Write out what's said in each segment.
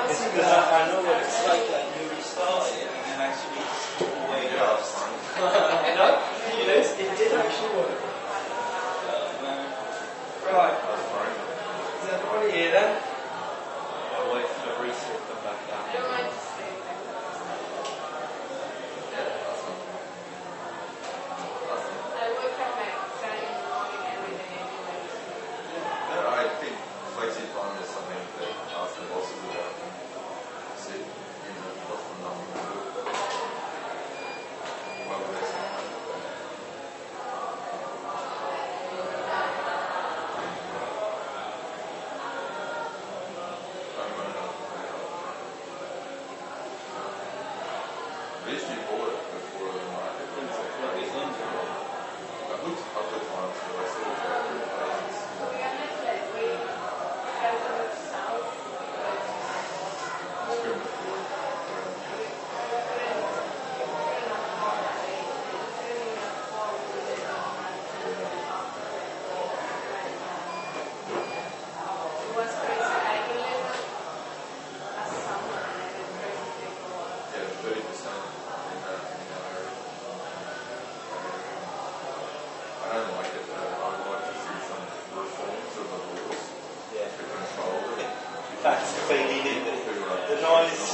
because I know what it's like when you restart it and actually way lost. No, you know, it did actually work. Right. Is everybody here then? I'll wait for the reset to come back down. I think flexi time is something that ask the bosses about. Sit in the bottom nothing to do. Well, there's I used to bought it before the market. I've looked a couple of times, but I still have to places. That's fading in the noise.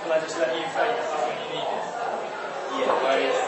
Will I just let you fade that up when you need it? Yeah, where is it?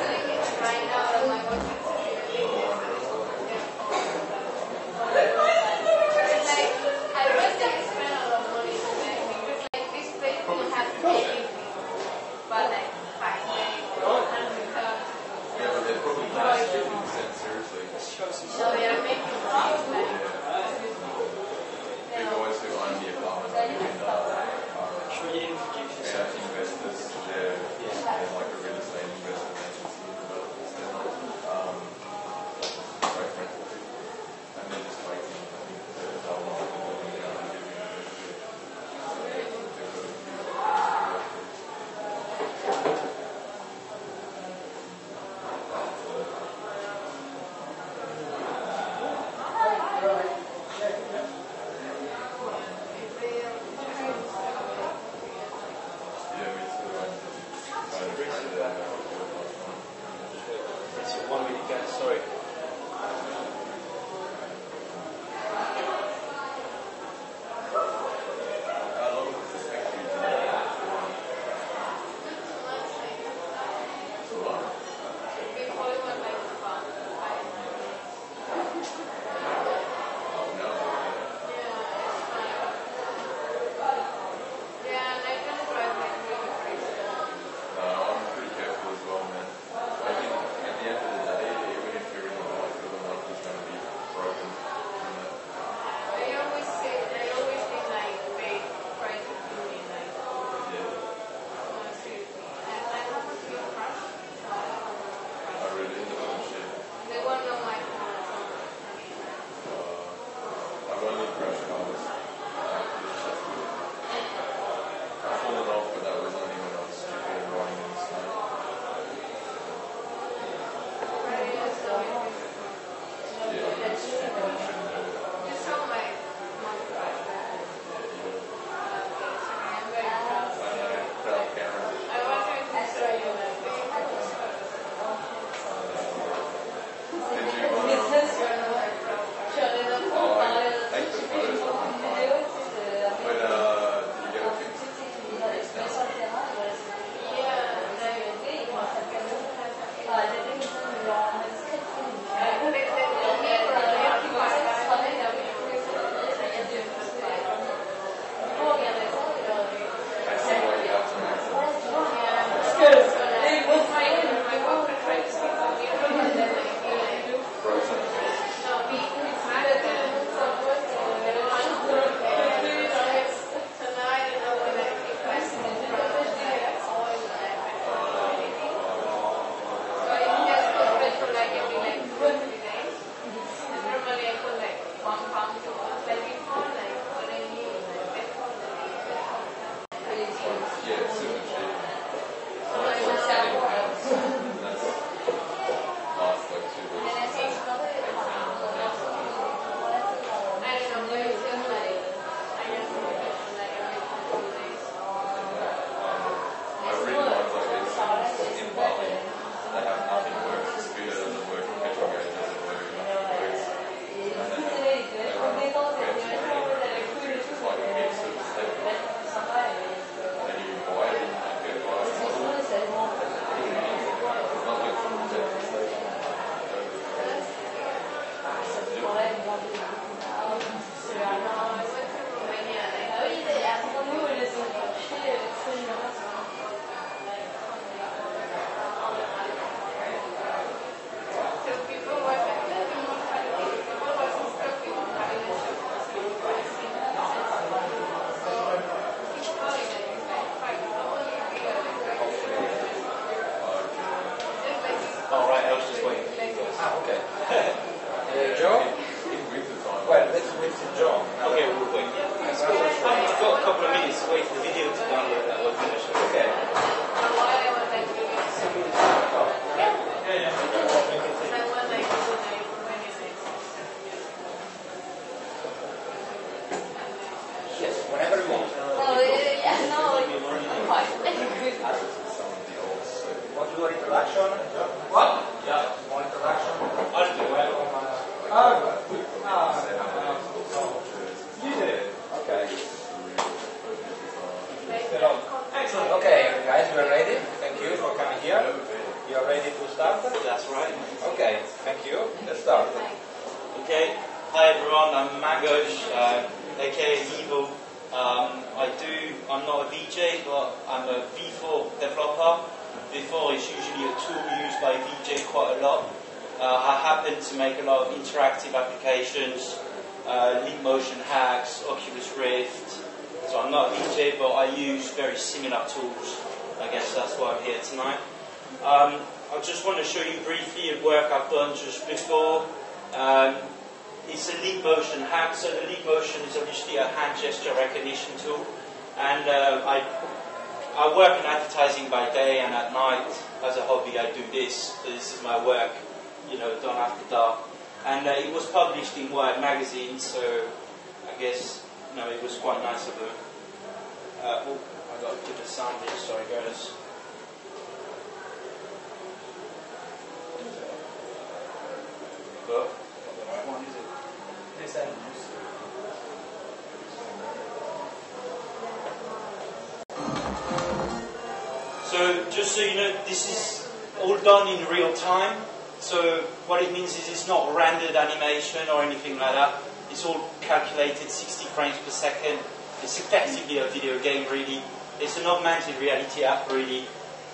Excellent. Okay, guys, we're ready. Thank you for coming here. You are ready to start? That's right. Okay, thank you. Let's start. Okay. Hi everyone, I'm Magoj, aka Evil. I'm not a VJ, but I'm a V4 developer. V4 is usually a tool used by VJ quite a lot. I happen to make a lot of interactive applications, leap motion hacks, Oculus Rift. So I'm not a VJ, but I use very similar tools. I guess that's why I'm here tonight. I just want to show you briefly a work I've done just before. It's a leap motion hack. So the leap motion is obviously a hand gesture recognition tool. And I work in advertising by day, and at night, as a hobby, I do this. So this is my work, done after dark. And it was published in Wired magazine, so I guess it was quite nice of them. I got to put the sound here. Sorry, guys. But not the right one, is it? This end. So just so you know, this is all done in real time. So what it means is it's not rendered animation or anything like that. It's all calculated 60 frames per second. It's effectively a video game, really. It's an augmented reality app, really.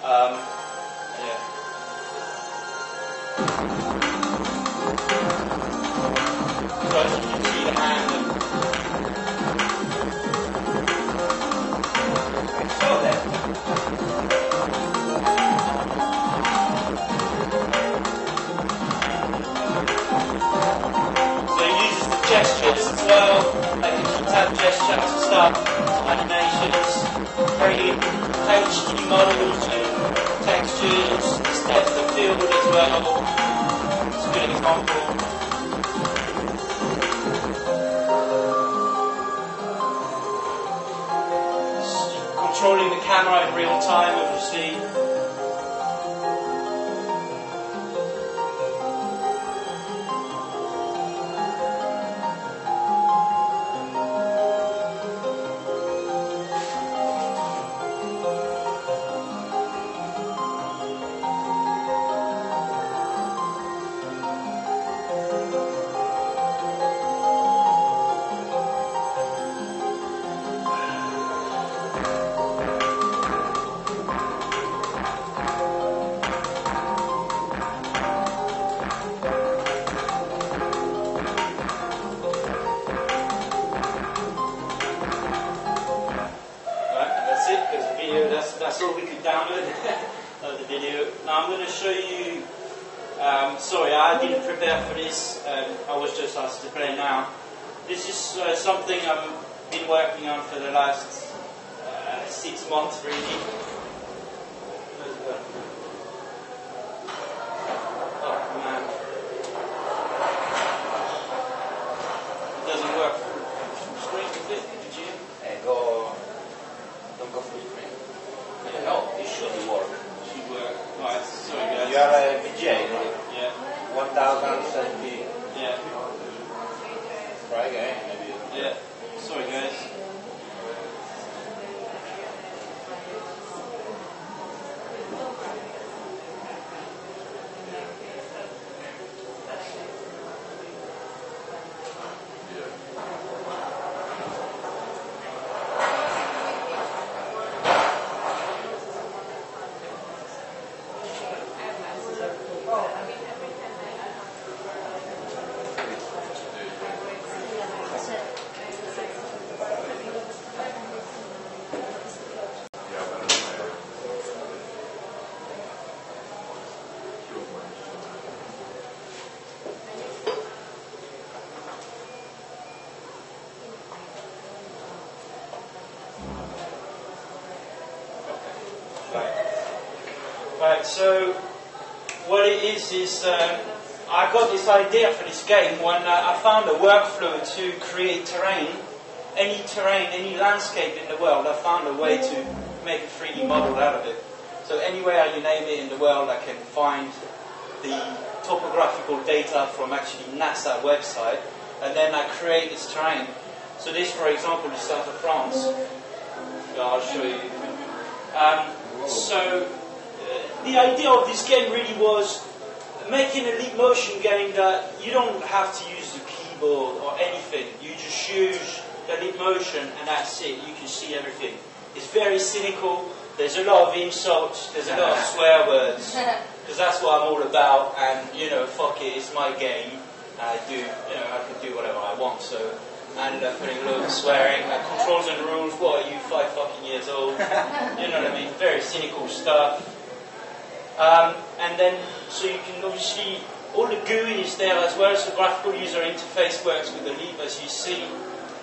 Yeah. So as you can see, the hand. So then. So it uses the gestures as well, like the keytab gesture to start animations, creating HD models and textures, this depth of field as well. It's a good example. Controlling the camera in real time, obviously. That's all we could download of the video. Now I'm going to show you, sorry I didn't prepare for this, I was just asked to play now. This is something I've been working on for the last 6 months really. Oh man. It doesn't work full screen, is it? Did you? Don't go full screen. Yeah. No, it should work. Should work. Right, sorry guys. You are a VJ, no? Yeah. 1070. Yeah. Try again, maybe. Yeah. Sorry guys. Right, so what it is I got this idea for this game when I found a workflow to create terrain, any landscape in the world. I found a way to make a 3D model out of it. So anywhere you name it in the world, I can find the topographical data from actually NASA website, and then I create this terrain. So this, for example, is south of France. I'll show you. The idea of this game really was making a leap motion game that you don't have to use the keyboard or anything. You just use the leap motion and that's it. You can see everything. It's very cynical. There's a lot of insults. There's a lot of swear words. Because that's what I'm all about. And, fuck it, it's my game. I can do whatever I want. So I ended up putting loads of swearing, controls and rules. What are you, 5 fucking years old? You know what I mean? Very cynical stuff. And then, so you can obviously, all the GUI is there as well, so graphical user interface works with the leap as you see.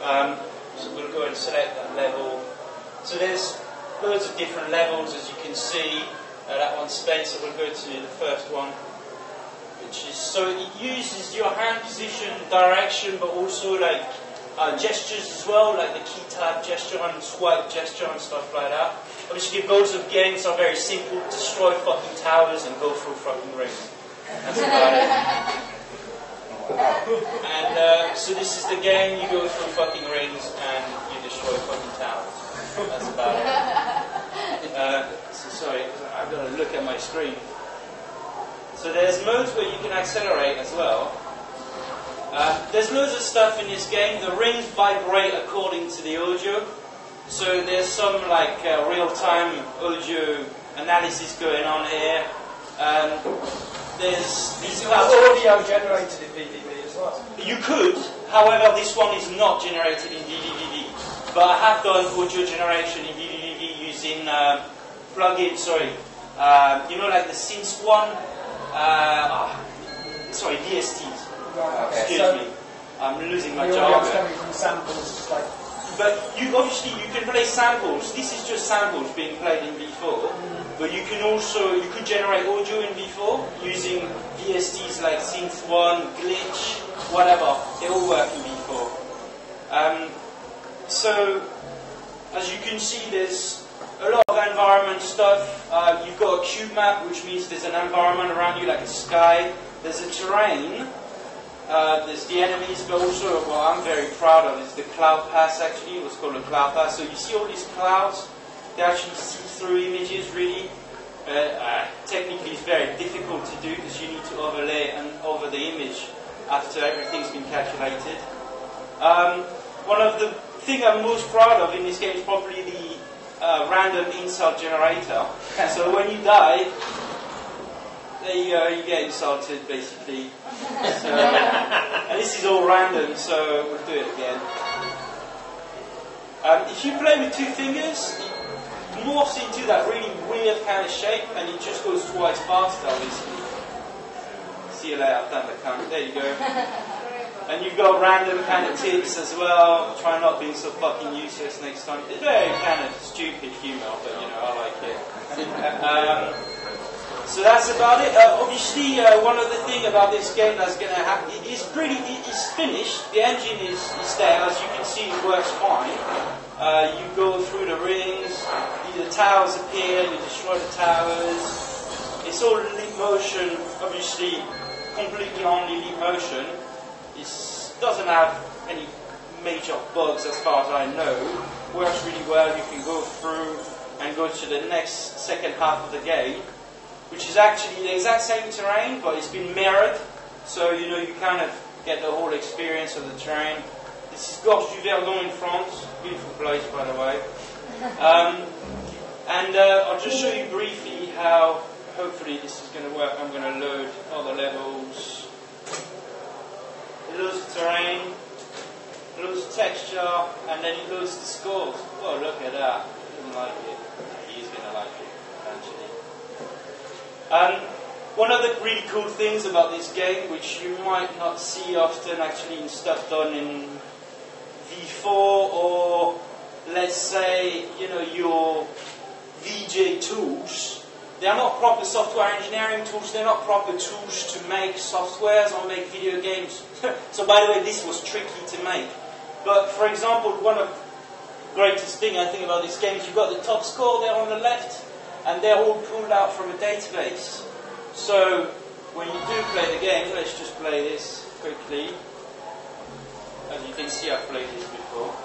So we'll go and select that level. So there's loads of different levels as you can see. That one's spent, so we'll go to the first one. Which is, so it uses your hand position, direction, but also like gestures as well, like the key tab gesture and swipe gesture and stuff like that. Obviously the goals of games are very simple: destroy fucking towers and go through fucking rings. That's about it. And so this is the game: you go through fucking rings and you destroy fucking towers. That's about it. So sorry, I've got to look at my screen. So there's modes where you can accelerate as well. There's loads of stuff in this game. The rings vibrate according to the audio. So there's some like real-time audio analysis going on here. There's these audio generated in DVD as well. You could, however, this one is not generated in DVD. But I have done audio generation in DVD using plugins. Sorry, like the synth one. VSTs. Okay. Excuse me. I'm losing my jargon. Coming from samples, like. But you can play samples. This is just samples being played in V4. But you could generate audio in V4 using VSTs like Synth1, Glitch, whatever. They all work in V4. So as you can see, there's a lot of environment stuff. You've got a cube map, which means there's an environment around you, like a sky. There's a terrain. There's the enemies, but also what I'm very proud of is the cloud pass. Actually, what's called a cloud pass. So you see all these clouds. They actually see-through images, really. Technically, it's very difficult to do because you need to overlay and over the image after everything's been calculated. One of the things I'm most proud of in this game is probably the random insult generator. So when you die, there you go, you get insulted basically. So, and this is all random, so we'll do it again. If you play with 2 fingers, it morphs into that really weird kind of shape and it just goes twice faster, basically. See you later, I've done the count. There you go. And you've got random kind of tips as well. Try not being so fucking useless next time. It's very kind of stupid humour, but I like it. So that's about it. Obviously, one other thing about this game that's going to happen, it's finished. The engine is there. As you can see, it works fine. You go through the rings, the towers appear, you destroy the towers. It's all leap motion, obviously, completely only leap motion. It doesn't have any major bugs as far as I know. Works really well. You can go through and go to the next second half of the game, which is actually the exact same terrain, but it's been mirrored. So, you kind of get the whole experience of the terrain. This is Gorge du Verdon in France. Beautiful place, by the way. I'll just show you briefly how, hopefully, this is going to work. I'm going to load all the levels. It loads the terrain, it loads the texture, and then it loads the scores. Oh, look at that. He doesn't like it. He's going to like it, eventually. One of the really cool things about this game, which you might not see often actually in stuff done in V4 or, let's say, your VJ tools, they are not proper software engineering tools, they're not proper tools to make softwares or make video games. So by the way, this was tricky to make. But for example, one of the greatest thing I think about this game is you've got the top score there on the left, and they're all pulled out from a database. So when you do play the game, let's just play this quickly. As you can see, I've played this before.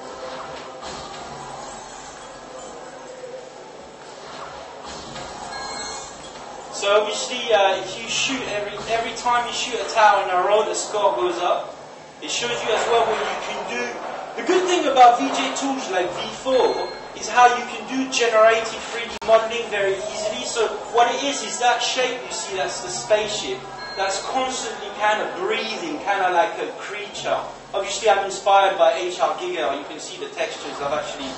So obviously, if you shoot every time you shoot a tower in a row, the score goes up. It shows you as well what you can do. The good thing about VJ tools like V4 is how you can do generated 3D modeling very easily. So what it is that shape you see, that's the spaceship, that's constantly kind of breathing, kind of like a creature. Obviously, I'm inspired by HR Giga. You can see the textures. I've actually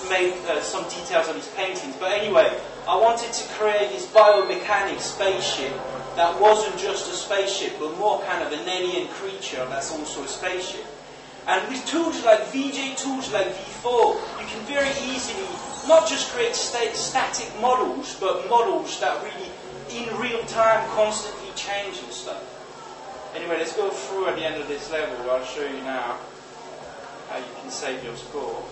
made some details of his paintings. But anyway, I wanted to create this biomechanic spaceship that wasn't just a spaceship, but more kind of an alien creature that's also a spaceship. And with tools like VJ tools like V4, you can very easily not just create static models, but models that really, in real time, constantly change and stuff. Anyway, let's go through at the end of this level. I'll show you now how you can save your score.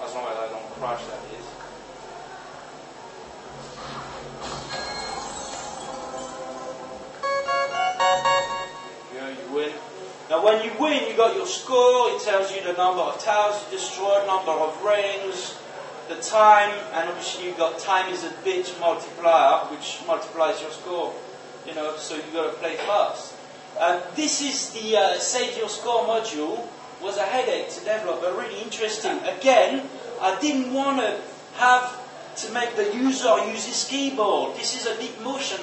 As long as I don't crash, that is. You win. Now when you win, you got your score. It tells you the number of towers you destroyed, number of rings, the time, and obviously you got time is a bit multiplier, which multiplies your score. You know, so you got to play fast. This is the save your score module. Was a headache to develop, but really interesting. Again, I didn't want to have to make the user use his keyboard. This is a leap motion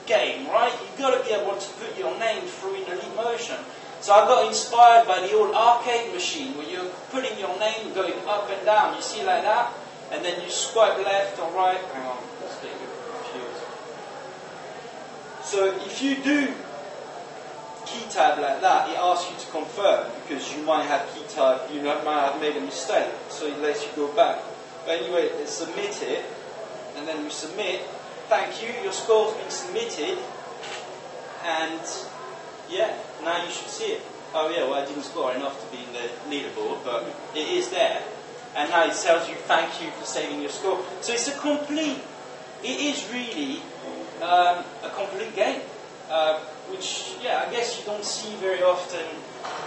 game, right? You've got to be able to put your name through in a leap motion. So I got inspired by the old arcade machine where you're putting your name going up and down. You see like that? And then you swipe left or right. Hang on, let's get you confused. So if you do key tab like that, it asks you to confirm because you might have key tab, you might have made a mistake, so it lets you go back. But anyway, let's submit it, and then we submit. Thank you, your score's been submitted, and yeah, now you should see it. Oh yeah, well I didn't score enough to be in the leaderboard, but it is there, and now it tells you thank you for saving your score. So it's it is really a complete game. Which, yeah, I guess you don't see very often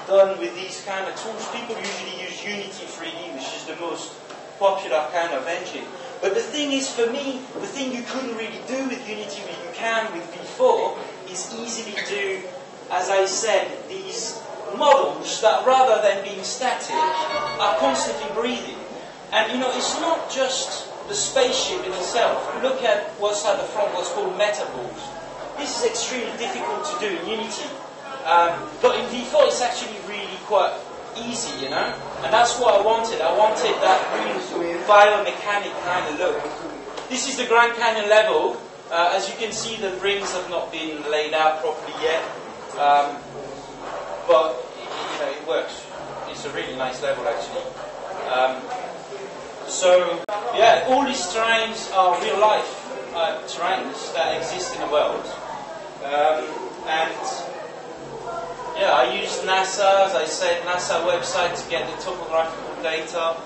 done with these kind of tools. People usually use Unity 3D, which is the most popular kind of engine. But the thing is, for me, the thing you couldn't really do with Unity, but you can with V4, is easily do, as I said, these models that rather than being static, are constantly breathing. And, you know, it's not just the spaceship in itself. Look at what's at the front, what's called metaballs. This is extremely difficult to do in Unity, but in V4 it's actually really quite easy, you know, and that's what I wanted. I wanted that real biomechanic kind of look. This is the Grand Canyon level. As you can see, the rings have not been laid out properly yet, but you know, it works. It's a really nice level actually. So yeah, all these terrains are real life terrains that exist in the world. And yeah, I used NASA, as I said, NASA website to get the topographical data.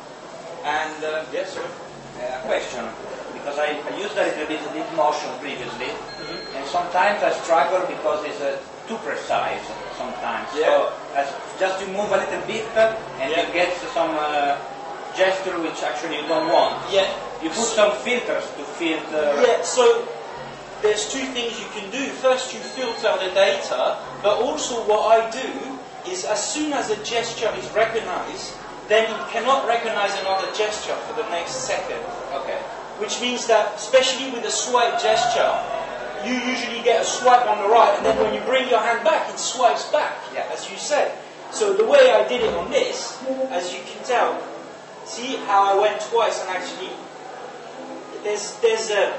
And yes, sir. Question, because I used a little bit leap motion previously, and sometimes I struggle because it's too precise sometimes. Yeah. So just to move a little bit, and you get some gesture which actually you don't want. Yeah. You put some filters to filter. Yeah, so there's two things you can do. First, you filter the data, but also what I do is as soon as a gesture is recognized, then it cannot recognize another gesture for the next second. Okay. Which means that, especially with a swipe gesture, you usually get a swipe on the right, and then when you bring your hand back, it swipes back, as you said. So the way I did it on this, as you can tell, see how I went twice and actually there's an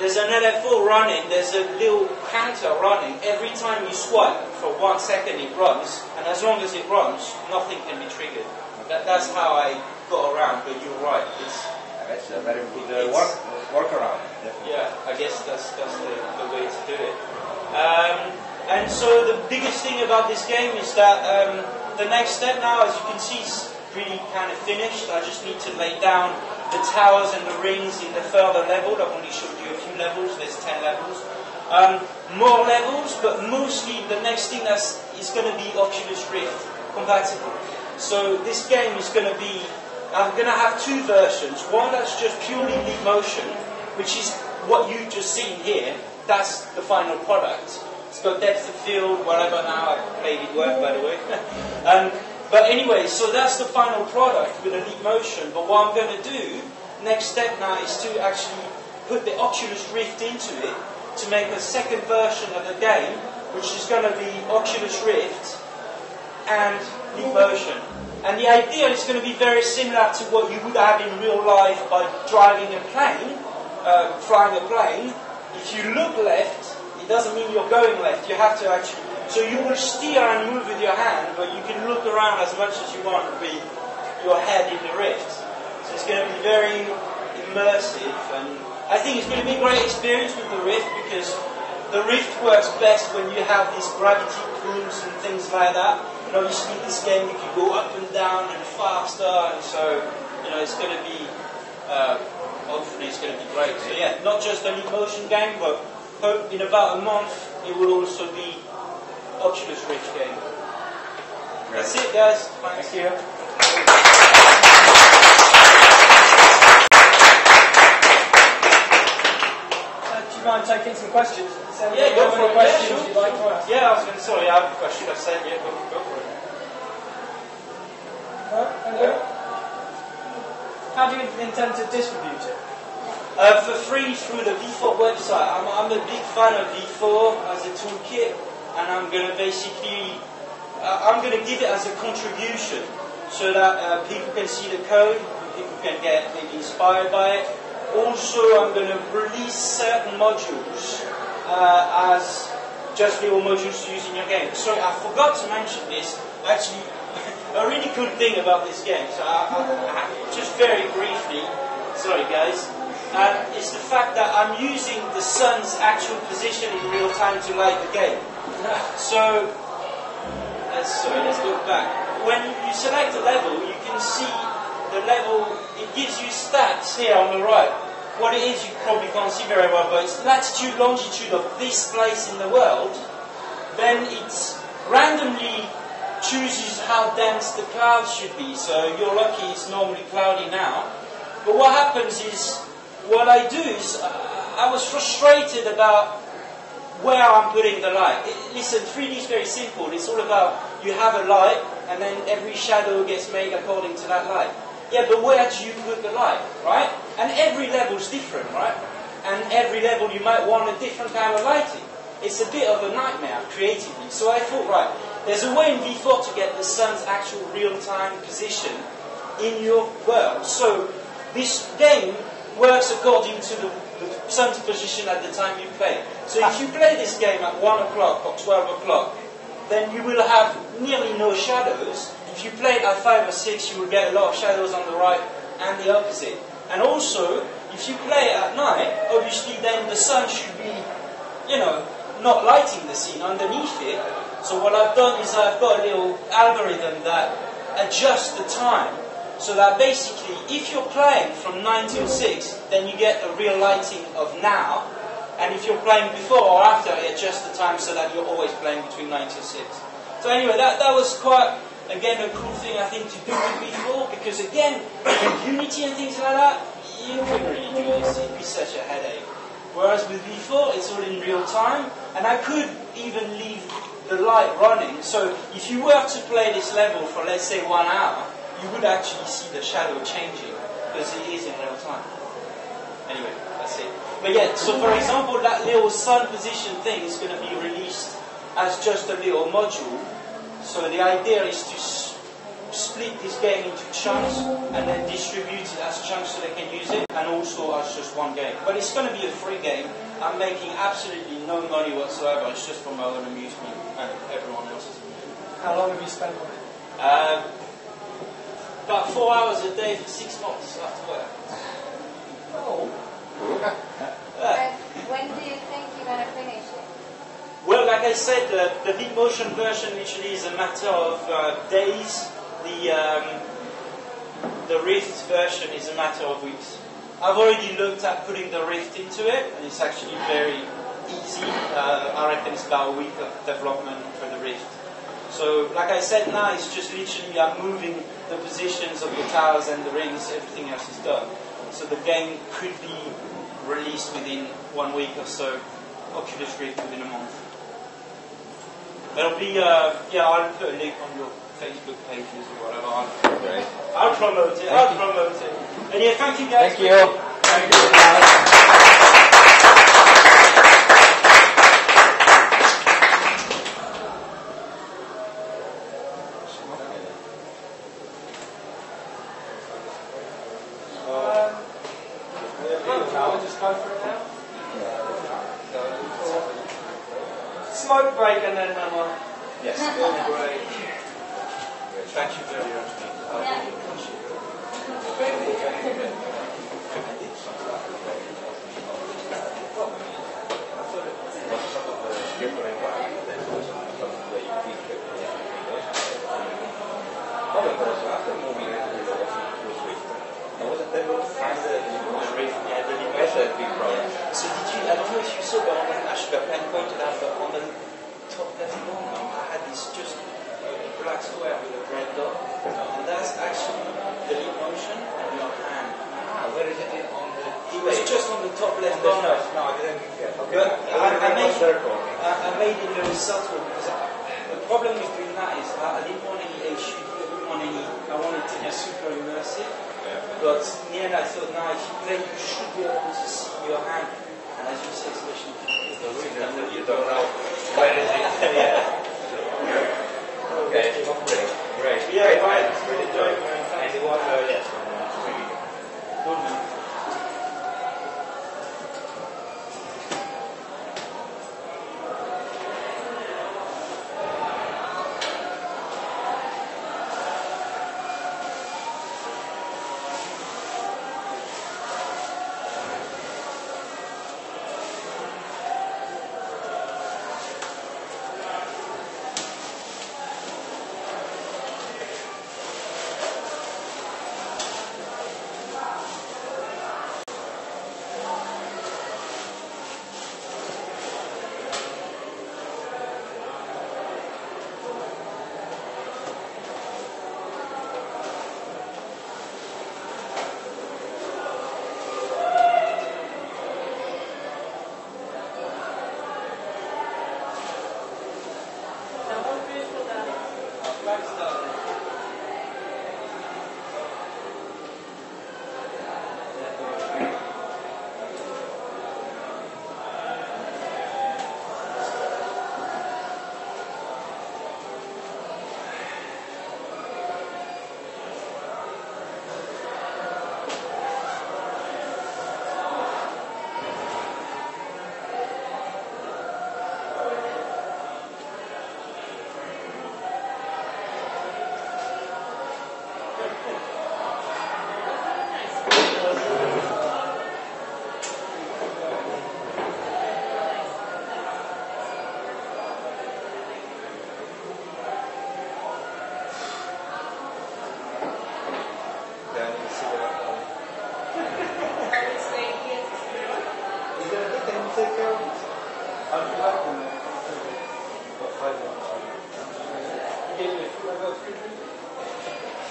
LFO running, there's a little counter running. Every time you swipe for 1 second it runs, and as long as it runs, nothing can be triggered. That's how I got around, but you're right. That's a very good workaround. Yeah, I guess that's the way to do it. And so the biggest thing about this game is that the next step now, as you can see, is really kind of finished. I just need to lay down the towers and the rings in the further level. I've only showed you a few levels, there's 10 levels. More levels, but mostly the next thing is going to be Oculus Rift compatible. So this game is going to be, I'm going to have two versions. One that's just purely leap motion, which is what you just seen here. That's the final product. It's got depth of field, whatever. Now I made it work, by the way. But anyway, so that's the final product with a leap motion. But what I'm going to do, next step now, is to actually put the Oculus Rift into it to make a second version of the game, which is going to be Oculus Rift and leap motion. And the idea is going to be very similar to what you would have in real life by driving a plane, flying a plane. If you look left, it doesn't mean you're going left. You have to actually... So you will steer and move with your hand, but you can look around as much as you want with your head in the Rift. So it's going to be very immersive, and I think it's going to be a great experience with the Rift, because the Rift works best when you have these gravity cools and things like that. You know, obviously this game you can go up and down and faster, and so, you know, it's going to be, hopefully it's going to be great. So yeah, not just a leap motion game, but hope in about a month it will also be Oculus Rift game. That's it, guys. Thank you. Do you mind taking some questions? Yeah, go for it. Questions Yeah, you'd like to ask? Yeah, I was going to. Sorry, I have a question. I said, yeah, go for it. How do you intend to distribute it? For free through the V4 website. I'm a big fan of V4 as a toolkit, and I'm going to basically, I'm going to give it as a contribution so that people can see the code, people can get maybe inspired by it. Also, I'm going to release certain modules as just little modules to use in your game. Sorry, I forgot to mention this. Actually, a really cool thing about this game, so just very briefly, sorry guys, is the fact that I'm using the sun's actual position in real time to light the game. So, let's go back. When you select a level, you can see the level, it gives you stats here on the right. What it is, you probably can't see very well, but it's latitude, longitude of this place in the world. Then it's randomly chooses how dense the clouds should be. So you're lucky it's normally cloudy now. But what happens is, what I do is, I was frustrated about where I'm putting the light. Listen, 3D is very simple. It's all about, you have a light, and then every shadow gets made according to that light. Yeah, but where do you put the light, right? And every level is different, right? And every level you might want a different kind of lighting. It's a bit of a nightmare creatively. So I thought, right, there's a way in V4 to get the sun's actual real-time position in your world. So this game works according to the sun's position at the time you play. So if you play this game at 1 o'clock or 12 o'clock, then you will have nearly no shadows. If you play it at 5 or 6, you will get a lot of shadows on the right and the opposite. And also, if you play it at night, obviously then the sun should be, you know, not lighting the scene underneath it. So what I've done is I've got a little algorithm that adjusts the time. So that basically, if you're playing from 9 till 6, then you get the real lighting of now. And if you're playing before or after, it adjusts the time so that you're always playing between 9 till 6. So anyway, that was quite, again, a cool thing I think to do with V4, because again, with Unity and things like that, you couldn't really do this. It'd be such a headache. Whereas with V4, it's all in real time, and I could even leave the light running. So if you were to play this level for, let's say, 1 hour, you would actually see the shadow changing, because it is in real time. Anyway, that's it. But yeah, so for example, that little sun position thing is going to be released as just a little module. So the idea is to split this game into chunks and then distribute it as chunks so they can use it, and also as just one game. But it's going to be a free game. I'm making absolutely no money whatsoever. It's just for my own amusement and everyone else's. How long have you spent on it? About 4 hours a day for 6 months after work. Oh. When do you think you're going to finish it? Well, like I said, the leap motion version literally is a matter of days. The Rift version is a matter of weeks. I've already looked at putting the Rift into it, and it's actually very easy. I reckon it's about a week of development for the Rift. So, like I said, now it's just literally I'm moving the positions of the tiles and the rings. Everything else is done. So the game could be released within 1 week or so. Oculus Rift within a month. There'll be, I'll put a link on your Facebook pages or whatever. I'll promote it. And yeah, thank you guys. Thank you. Thank you. Smoke break and then Yes. break. Thank you very much. So did you, I don't know if you saw, but I should have pointed out, but on the top left corner, I had this just black square with a red dot, and that's actually the lead motion on your hand. Where is it on the It was just on the top left corner. No, I didn't get it. But I made it very subtle because the problem with doing that is I didn't want any I wanted it to be super immersive. But in the end I thought, no, if you play, you should be able to see your hand. And as you say, especially if You don't know where is it. Okay, great. Yeah, right. Really enjoying it. And it was, yes. Good man.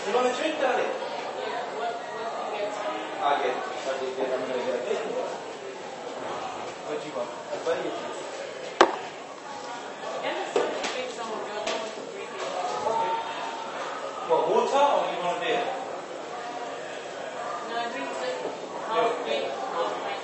You want a drink, darling? I'll get it. I'm going to get it. What do you want? What do you think? What, water or you want a beer? No, I drink half drink, half pint.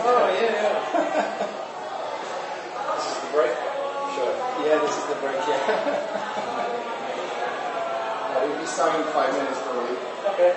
Oh, yeah. This is the break? Sure. Yeah, this is the break, yeah. We'll be starting in 5 minutes probably. Okay.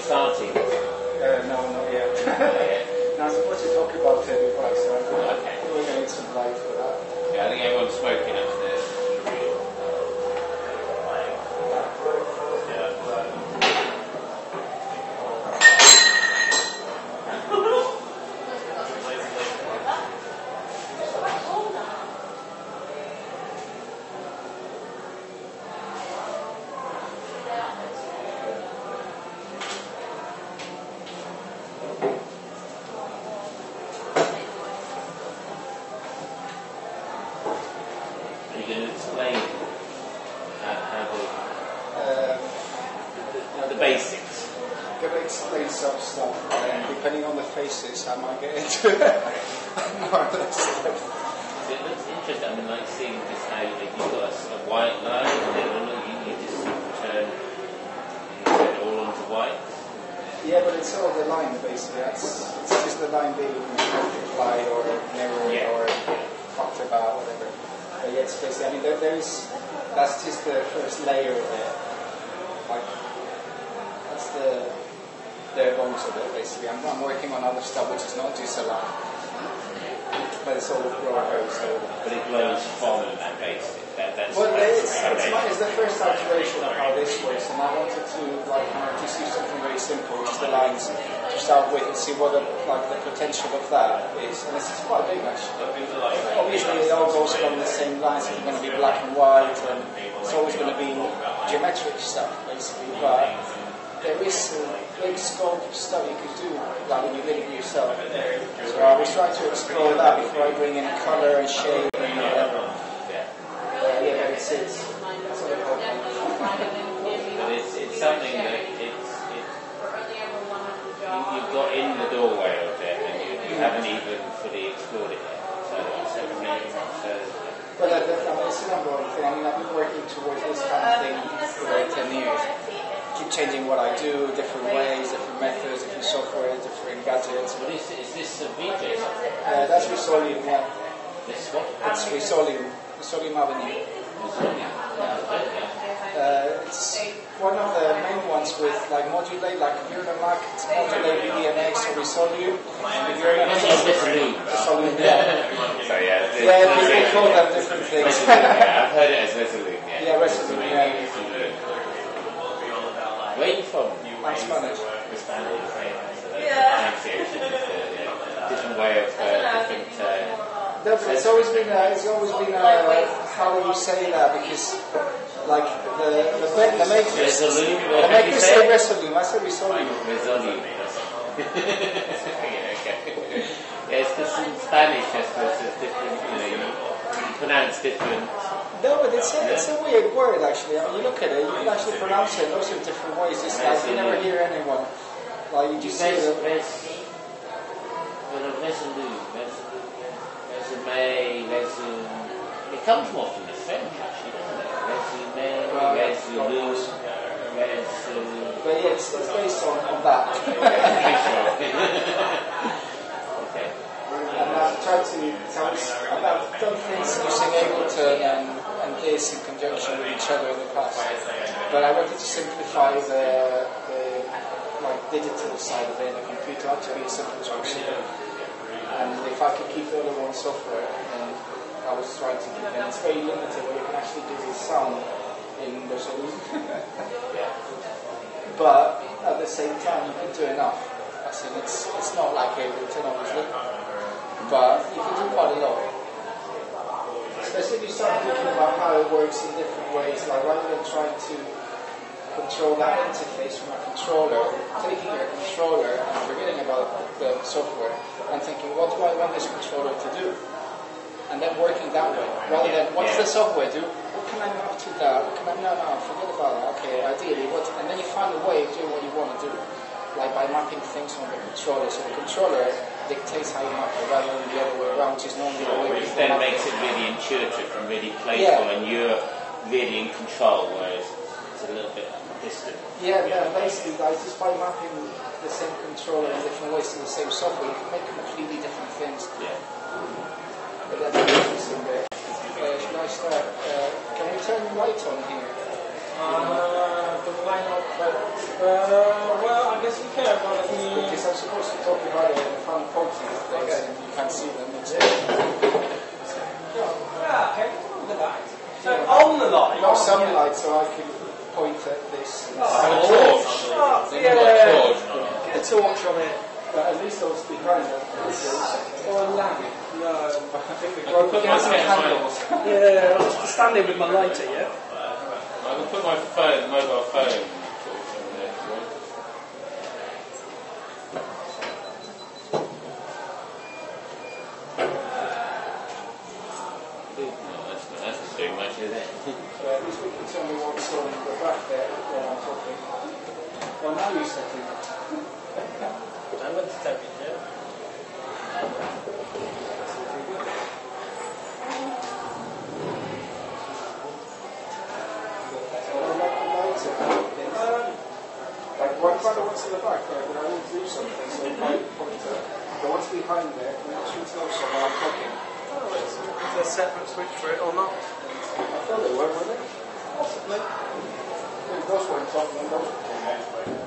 starting? No, not yet. No, I'm supposed to talk about it before I start. Okay. We're going to need some light for that. Yeah, I think everyone's smoking upstairs. I might get into it. More or less. It looks interesting. I mean, like seeing this how you've got a sort of white line, and then you just turn it all onto white. Yeah, but it's all the line basically. It's just the line being multiplied or mirrored or talked about, whatever. But yeah, it's basically. I mean, that's just the first layer of it. Like that's the bare bones of it, basically. I'm working on other stuff which is not just a line, but it's all rollercoaster. But it glows from that base. Well, it's the first iteration of how this works, and I wanted to just use something very simple, just the lines to start with, and see what the potential of that is. And this is quite big, actually. Obviously, it all goes along the same lines. It's going to be black and white, and it's always going to be geometric stuff, basically. But there is a big scope of stuff you could do when you did it yourself. So I was trying to explore that before I bring in color and shape and whatever. But it's sort of but it's something that you've got in the doorway of it, and you haven't even fully explored it yet. So well, it's an ongoing thing. I mean, I've been working towards this kind of thing for 10 years. keep changing what I do, different ways, different methods, different software, different gadgets. What is this a VJ? That's Risolium, yeah. This what? It's Risolium Avenue. It's one of the main ones with like modulate, like if you're in a Mac, it's modulate VDNX or Risolium. If you're in a Risolium, yeah. So yeah, people call them different things. I've heard it as Resolume, yeah. Yeah, Resolume, yeah. Where are you from? I'm Spanish. Spanish, so that's pronunciation is different way of different. No, but it's always been how do you say that? Because like the makers say Resolume. I say Risolium. Resolume. Okay. Yeah, it's because in Spanish, I suppose, there's different. You pronounce different. No, but it's a weird word actually. I mean, you look at it, you can actually pronounce it lots of different ways. It's like you never hear anyone like you just say Resume. It comes more from the French, actually, doesn't it? Resume. But yeah, it's based on that. Okay. And I've tried to. I've done things using Ableton and this in conjunction with each other in the past. But I wanted to simplify the like digital side of it in the computer to be as simple as possible. And if I could keep the other one software, then I was trying to keep it. And it's very limited what you can actually do with sound in Resolume. But at the same time, you can do enough. I mean, it's not like Ableton, obviously, but you can do quite a lot. Especially if you start thinking about how it works in different ways, like rather than trying to control that interface from a controller, taking your controller and forgetting about the software and thinking, what do I want this controller to do? And then working that way, rather than what's the software do? What can I map to that? What can I no, forget about that. Okay, ideally, what? And then you find a way of doing what you want to do, like by mapping things on the controller. So the controller dictates how you map it, rather than the other way around, which is normally the way. Which then makes it really intuitive and really playful, and you're really in control, whereas it's a little bit distant. Yeah, basically, guys, just by mapping the same controller in different ways to the same software, you can make completely different things. Yeah. But that's an interesting bit. Should I start? Can we turn the light on here? The light on, well, I guess we can, but because I'm supposed to talk about it in fun pointing things, and you can't see them. Yeah, okay, on the light. So on the light? Not some light, so I can point at this. Torch! Yeah! Get a torch on it. But at least I was behind it. Or a lamp. No, I think we Put some candles. Yeah, I was just standing with my lighter, yeah? I can put my mobile phone torch on there if you want. No, that's not doing much, is it? So at least we can tell me what's on the back there when I'm talking. Well, now you're setting it. I'm going to step in here. Like, what kind of what's in the back there? But I need to do something, so my pointer. But what's behind there? Can you actually tell so while I'm talking? Oh, is there a separate switch for it or not? I thought they were they? Possibly. Those weren't talking, those were talking.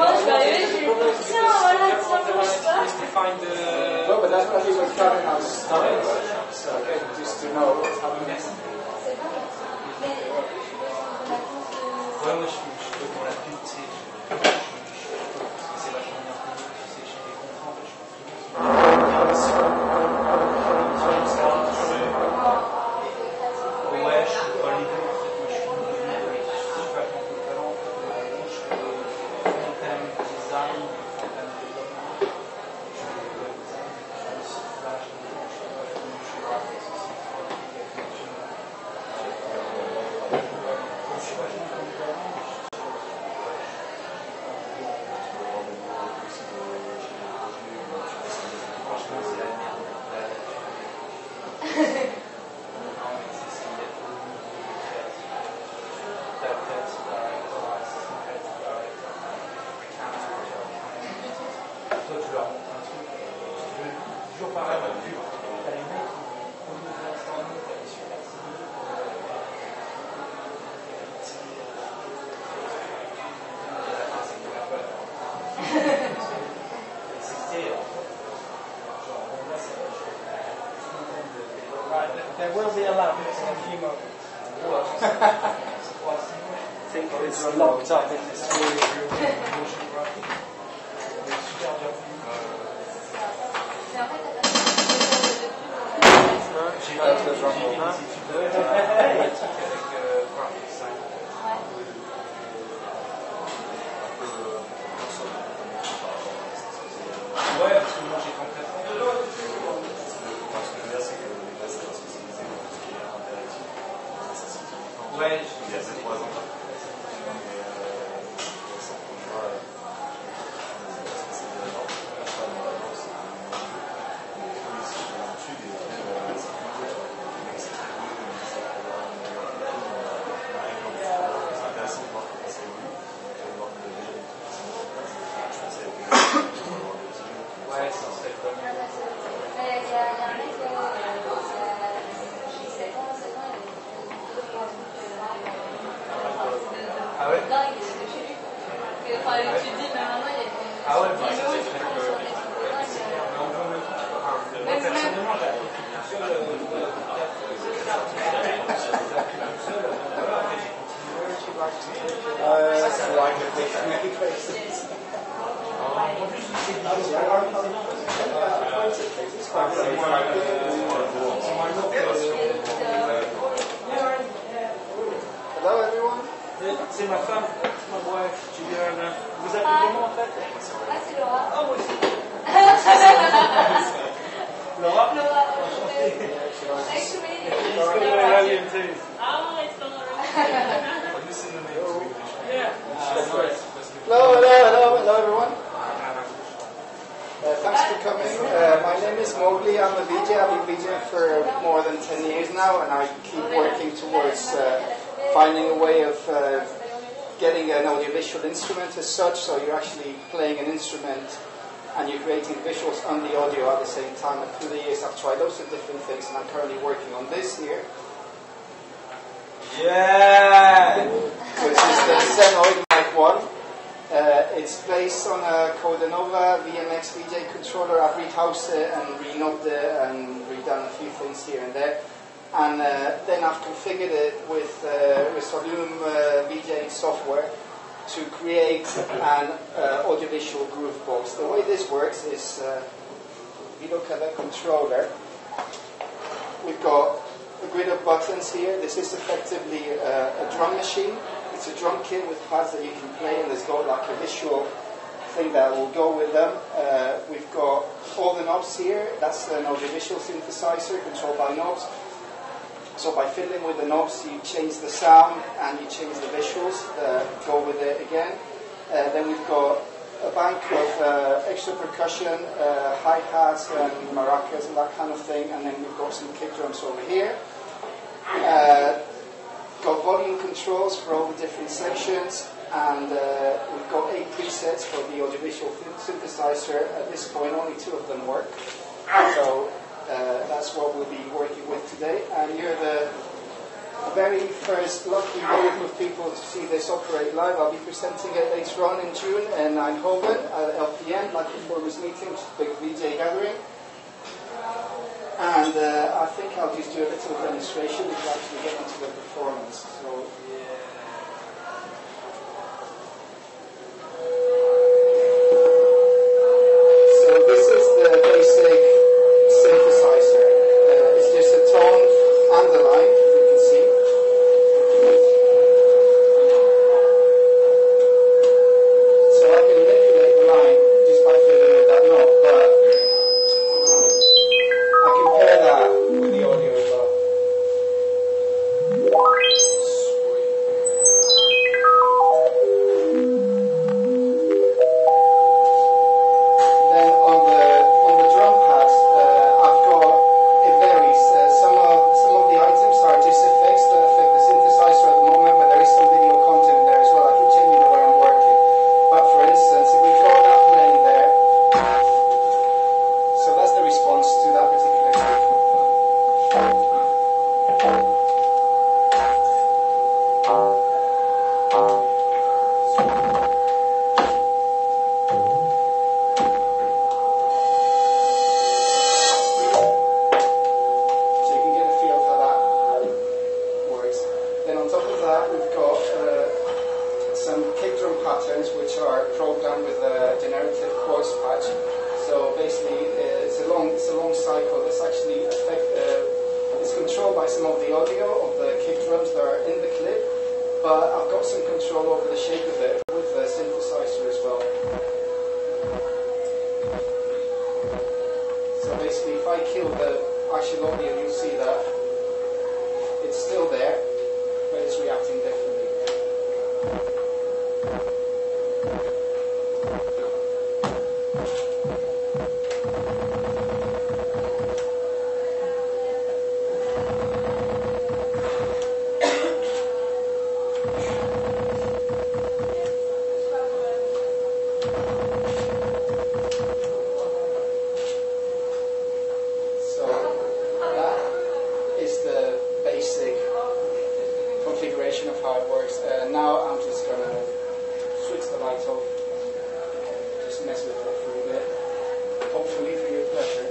Moi, je suis arrivée, j'ai dit, tiens, voilà, tiens, just to find the... No, but that's what he was telling us. Okay, just to know what's happening. Ouais, moi je suis dans la pub, tu sais, c'est vachement bien connu, tu sais, chez les contrats, en fait, ouais, je suis pas les deux, en fait, moi je suis vachement polyvalent, je fais front-end design, front-end développement, je fais web design, je fais aussi flash, je fais graphics aussi, je suis vachement polyvalent. There will be a lab in a few moments. I think it's locked up in this room. Ouais, parce que moi j'ai concrètement. Ouais, il y a 3 ans. Ah ouais? Dingue, il est de chez lui. Enfin, tu dis, mais maintenant, il y a des. Ah ouais, bah, ça vidéos c'est qui clair font que. sur Netflix. Moi personnellement, j'ai appris tout seul. Après, j'ai continué. Hello everyone. C'est ma femme, ma wife, Juliana. Vous appelez comment en fait? Ah, c'est Laura. Ah, moi aussi. Laura, Laura? nice to meet you. He's got my Italian too. Oh, it's gonna Yeah. Hello everyone. Thanks for coming. My name is Mowgli. I'm a VJ. I've been VJing for more than 10 years now, and I keep working towards finding a way of getting an audiovisual instrument as such, so you're actually playing an instrument and you're creating visuals and the audio at the same time. And through the years I've tried lots of different things, and I'm currently working on this here. Yeah! Which is the Zenoid Mic 1. It's based on a Codanova VMX VJ controller. I've rehoused it and renubbed it and redone a few things here and there. And then I've configured it with Soluum VJ software to create an audiovisual groovebox. The way this works is, if you look at the controller, we've got a grid of buttons here. This is effectively a drum machine. It's a drum kit with pads that you can play, and there's got like a visual thing that will go with them. We've got all the knobs here. That's an audiovisual synthesizer controlled by knobs. So by fiddling with the knobs, you change the sound and you change the visuals that go with it again. Then we've got a bank of extra percussion, hi-hats and maracas and that kind of thing. And then we've got some kick drums over here. Got volume controls for all the different sections, and we've got 8 presets for the audiovisual synthesizer. At this point, only 2 of them work. So that's what we'll be working with today. And here are the very first lucky group of people to see this operate live. I'll be presenting it later on in June in Eindhoven at LPN, Live Performers Meeting, which is a big VJ gathering. And I think I'll just do a little demonstration to actually get into the performance. So, this is the basic synthesizer. It's just a tone and the line, you can see. So I can manipulate the line just by filling with that note, but I can pair that with the audio as well. Then on the drum pads, I've got, it varies. Some of the items are just effects that affect the synthesizer at the moment, but there is some video content in there as well. I can tell you where I'm working. But for instance, if we've got that playing there, so that's the response to that particular track. So you can get a feel for how that works. Then on top of that, we've got some kick drum patterns which are programmed with a generative quartz patch. So basically, it's a long cycle. This actually is controlled by some of the audio of the kick drums that are in the clip, but I've got some control over the shape of it with the synthesizer as well. So basically, if I kill the actual audio, you'll see that it's still there, but it's reacting differently. So that is the basic configuration of how it works. Now I'm just going to switch the light off, just mess with it for a bit, hopefully for your pleasure.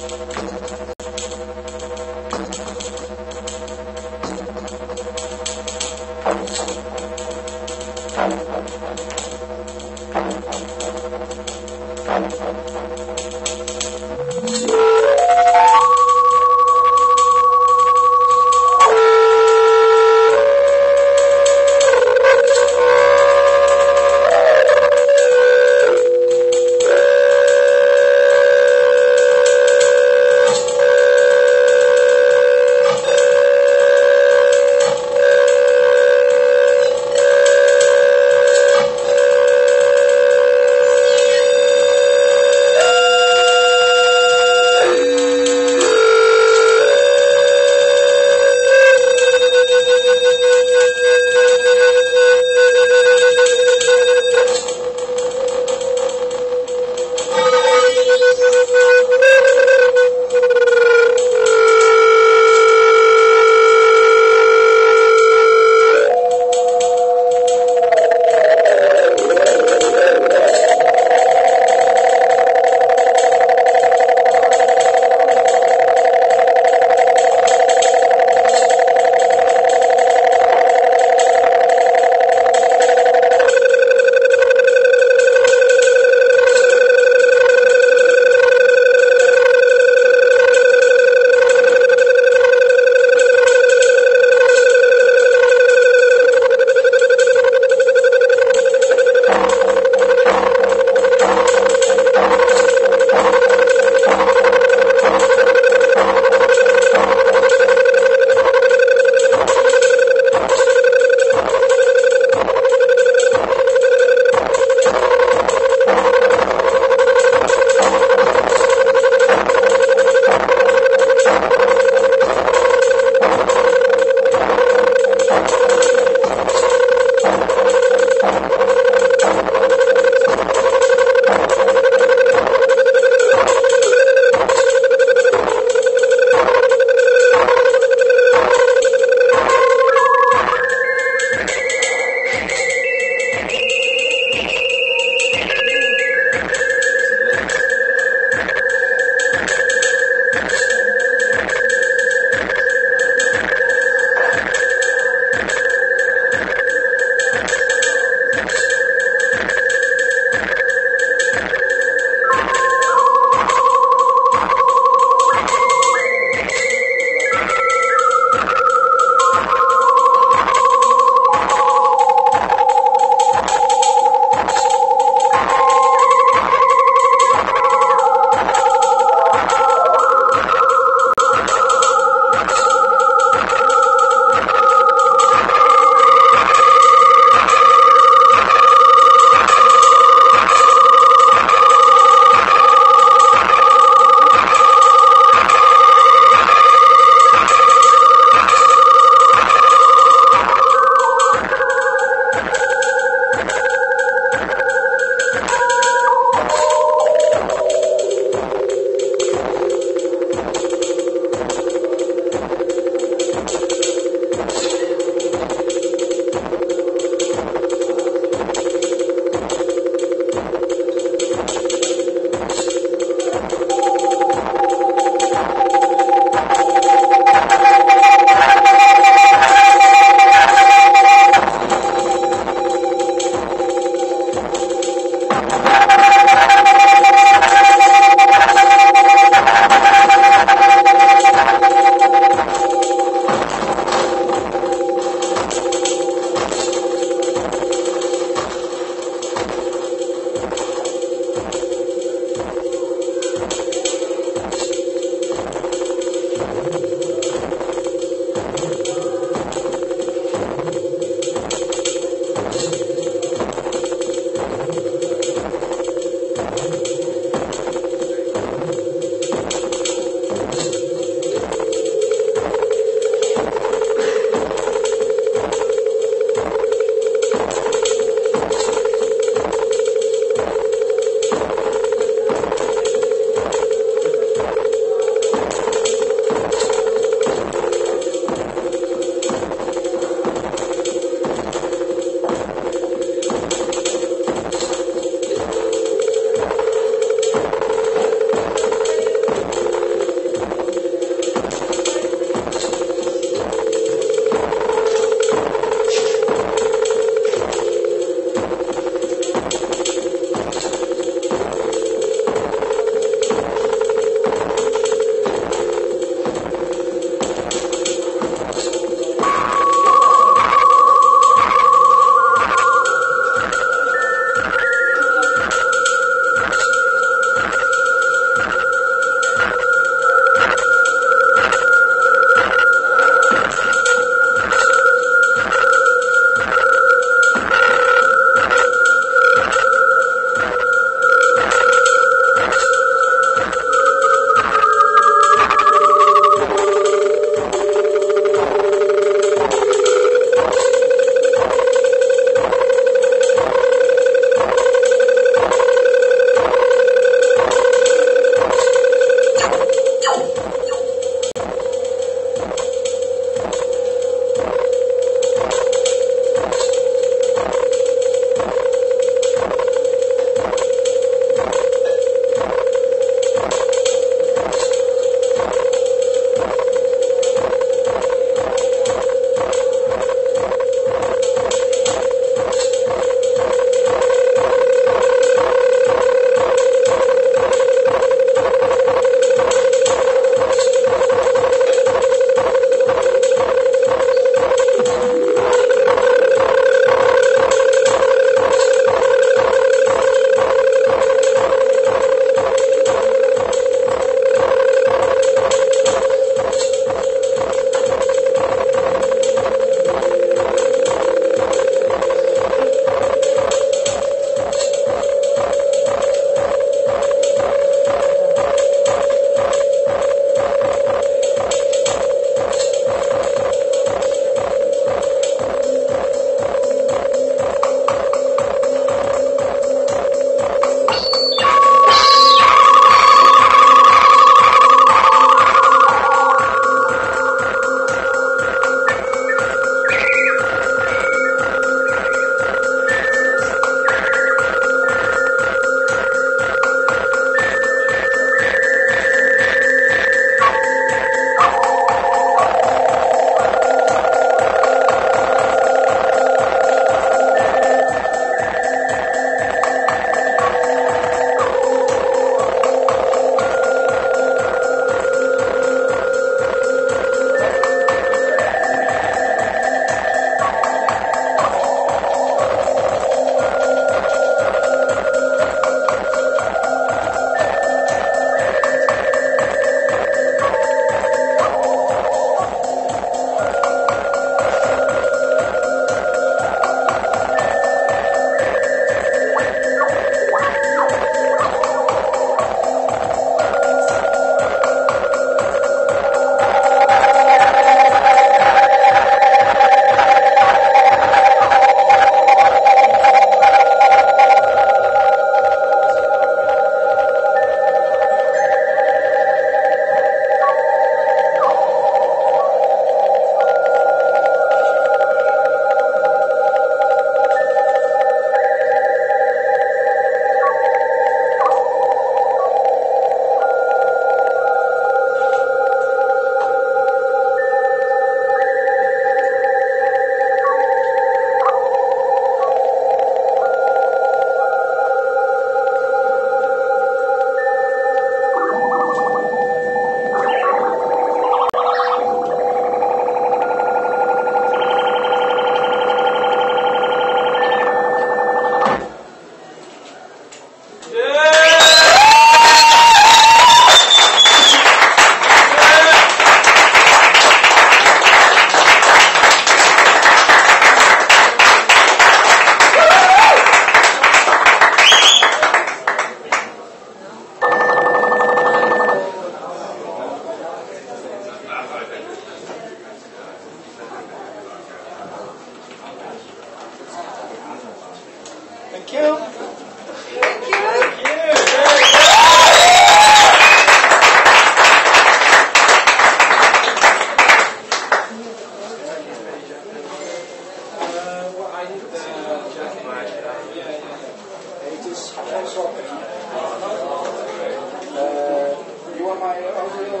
my audio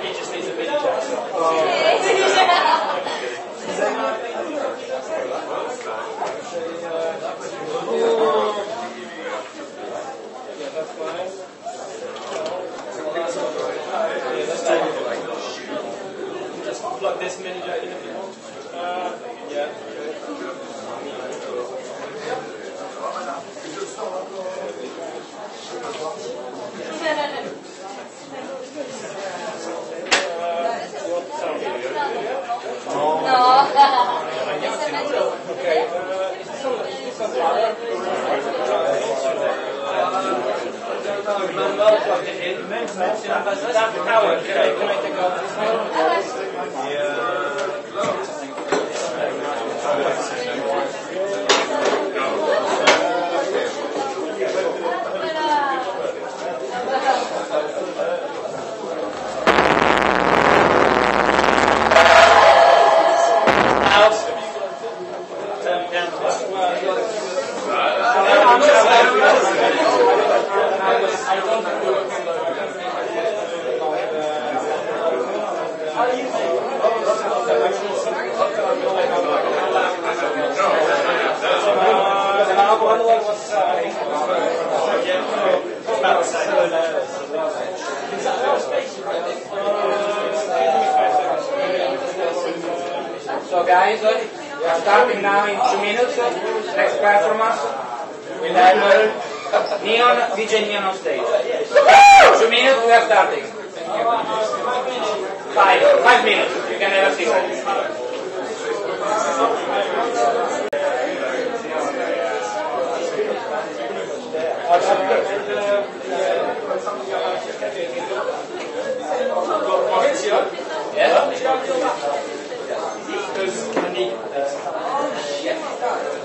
He just needs a mini jack. Yeah, that's fine. Just plug this mini jack in if you want. Yeah. Okay. Is this on power? Plugged it in. That's power. Can I take off this one? So guys, we are starting now in 2 minutes. Next performance. We'll have Neon, DJ Neon on stage. 2 minutes, we are starting. 5 minutes. You can have a seat.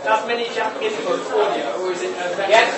That's mini jack input audio, or is it? Yes.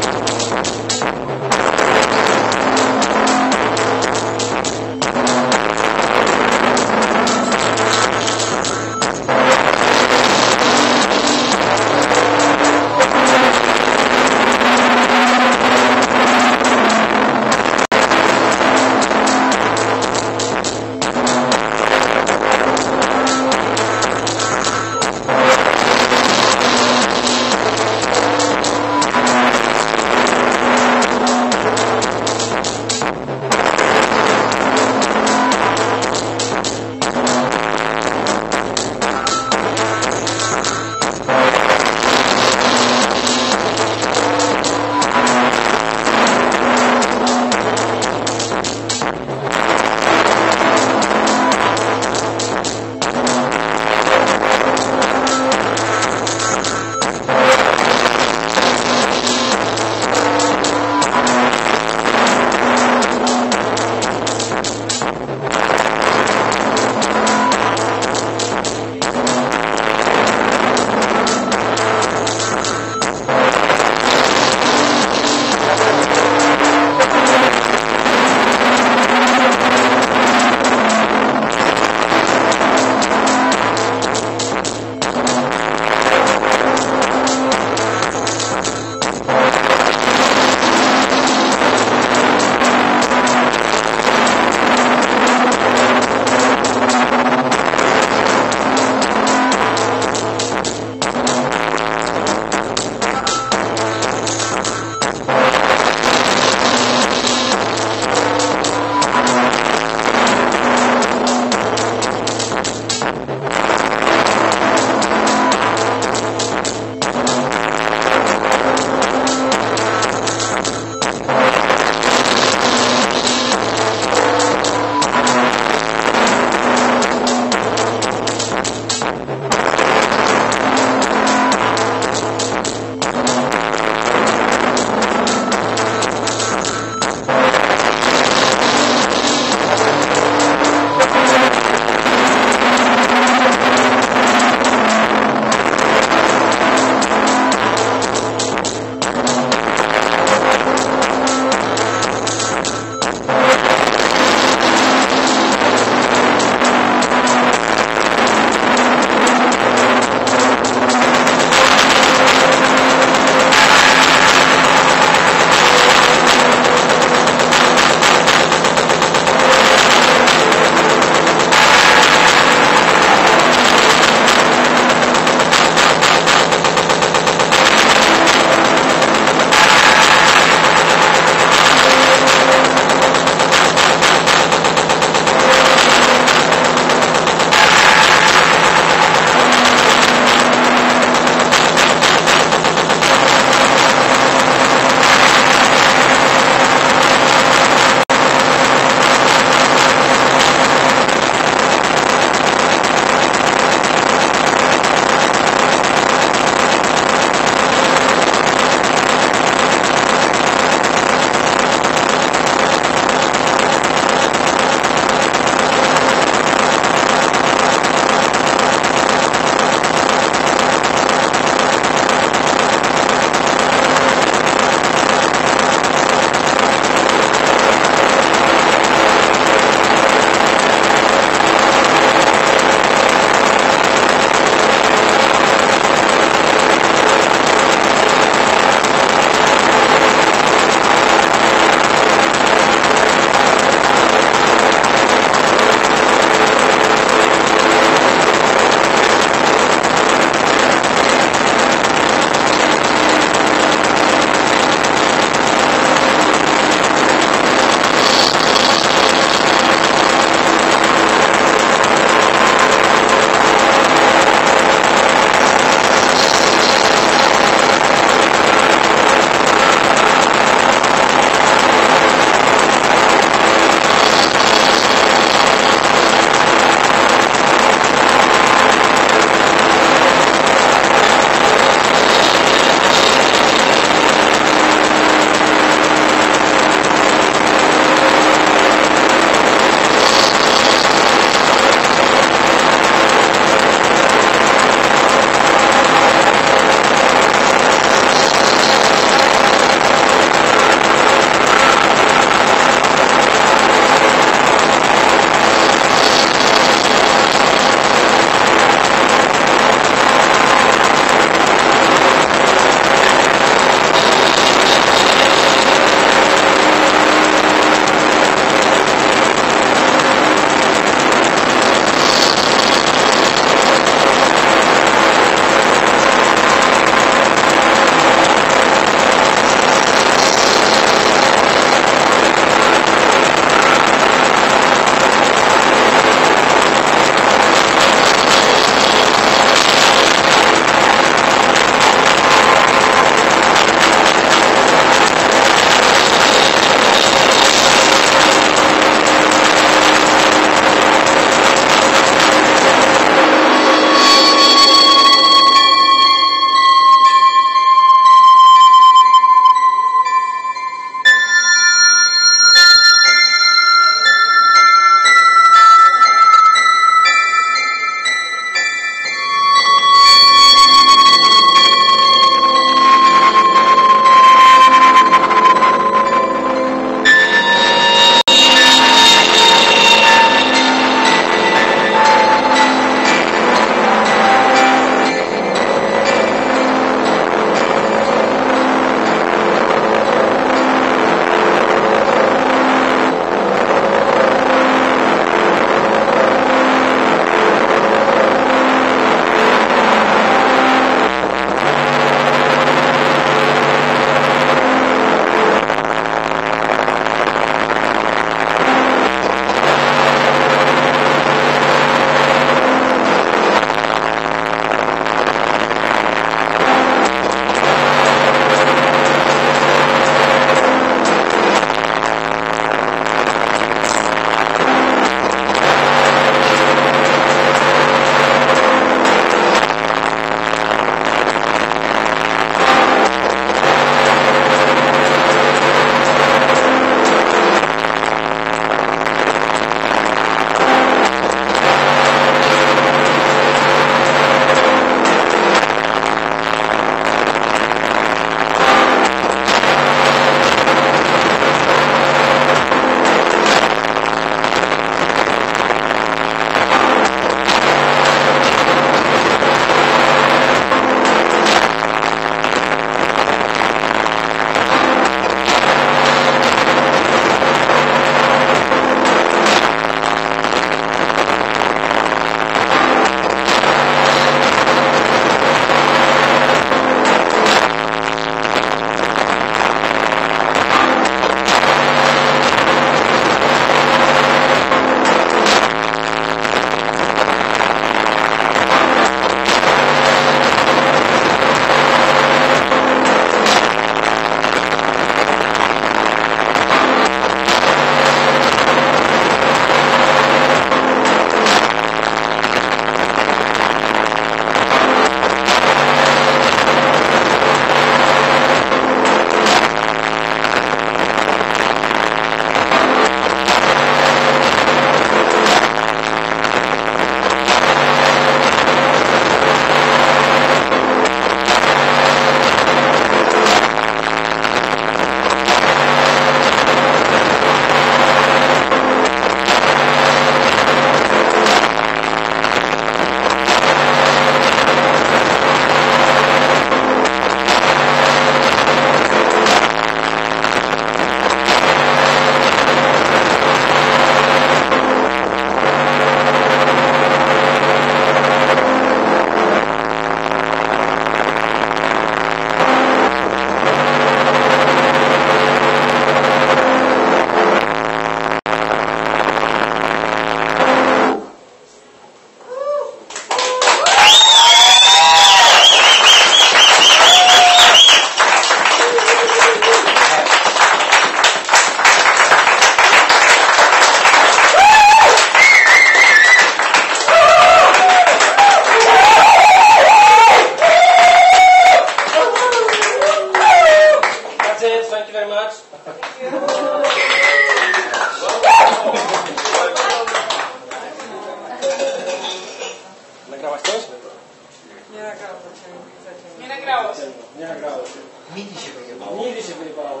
nagrało się. Nie nagrało się. Nigdy się wyjebało. Nigdy się wyjebało.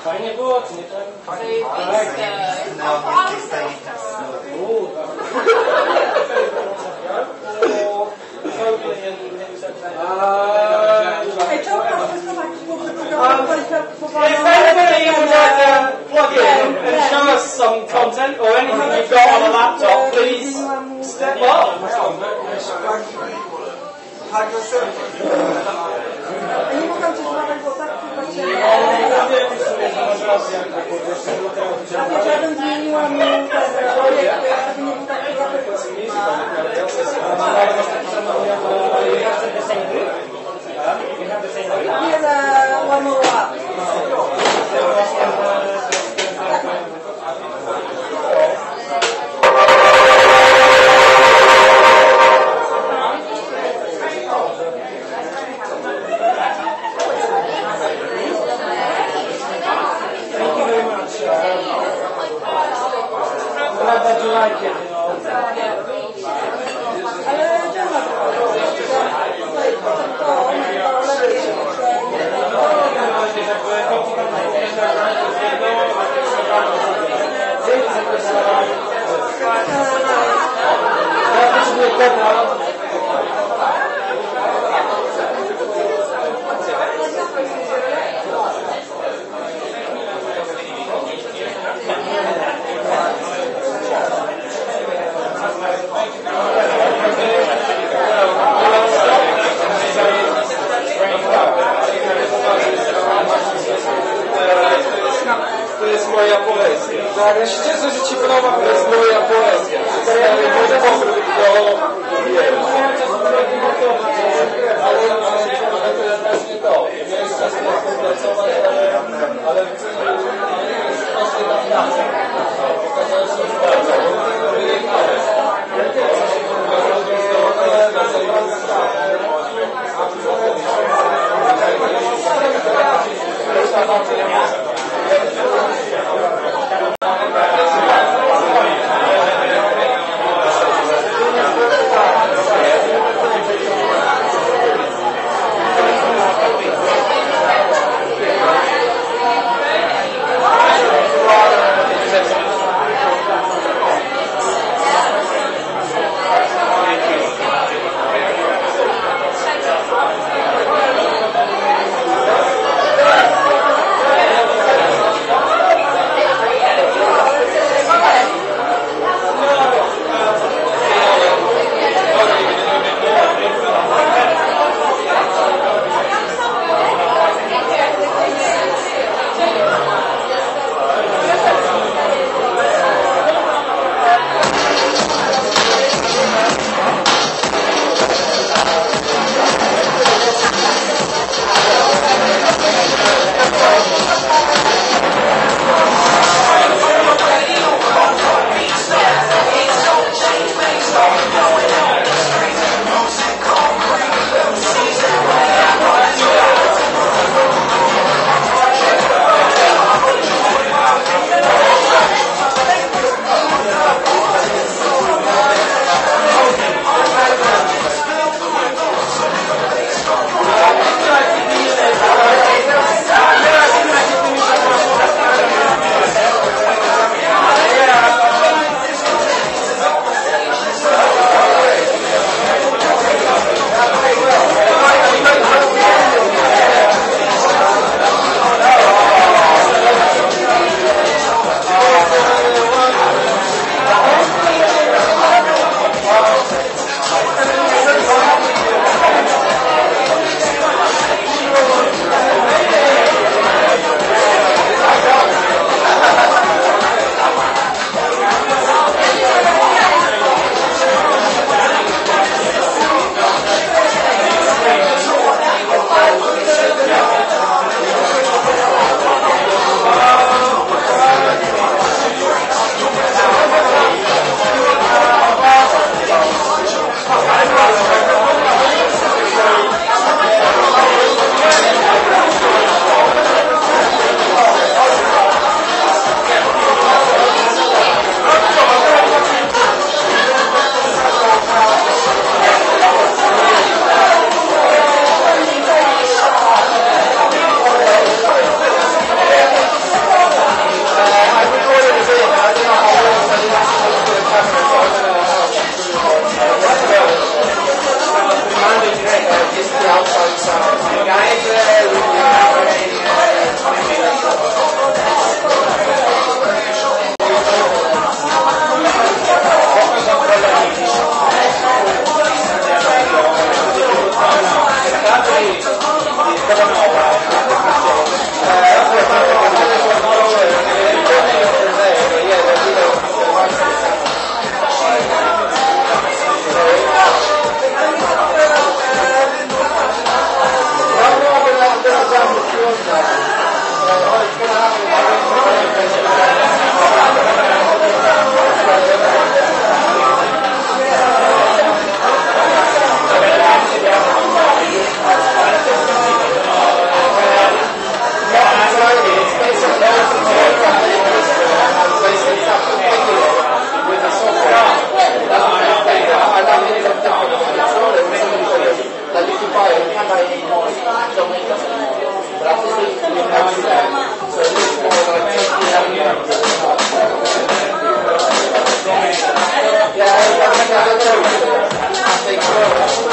Fajnie było, czy nie tak? Plug-in and show us some content or anything you've got on a laptop, please step up. Nie mogę cię złapać, bo tak patrzę. Ja bym zmieniła mu projekt, żeby nie był taki one more up. Glad you like it, you know. To jest moja poezja. Tak, ja się cieszę, że ci podoba, to jest moja poezja. Przedstawiamy mój powrót do wielu. Ale play anymore, it doesn't make us anymore. But I think it's really nice there. So this is more like taking out the yeah, I think so.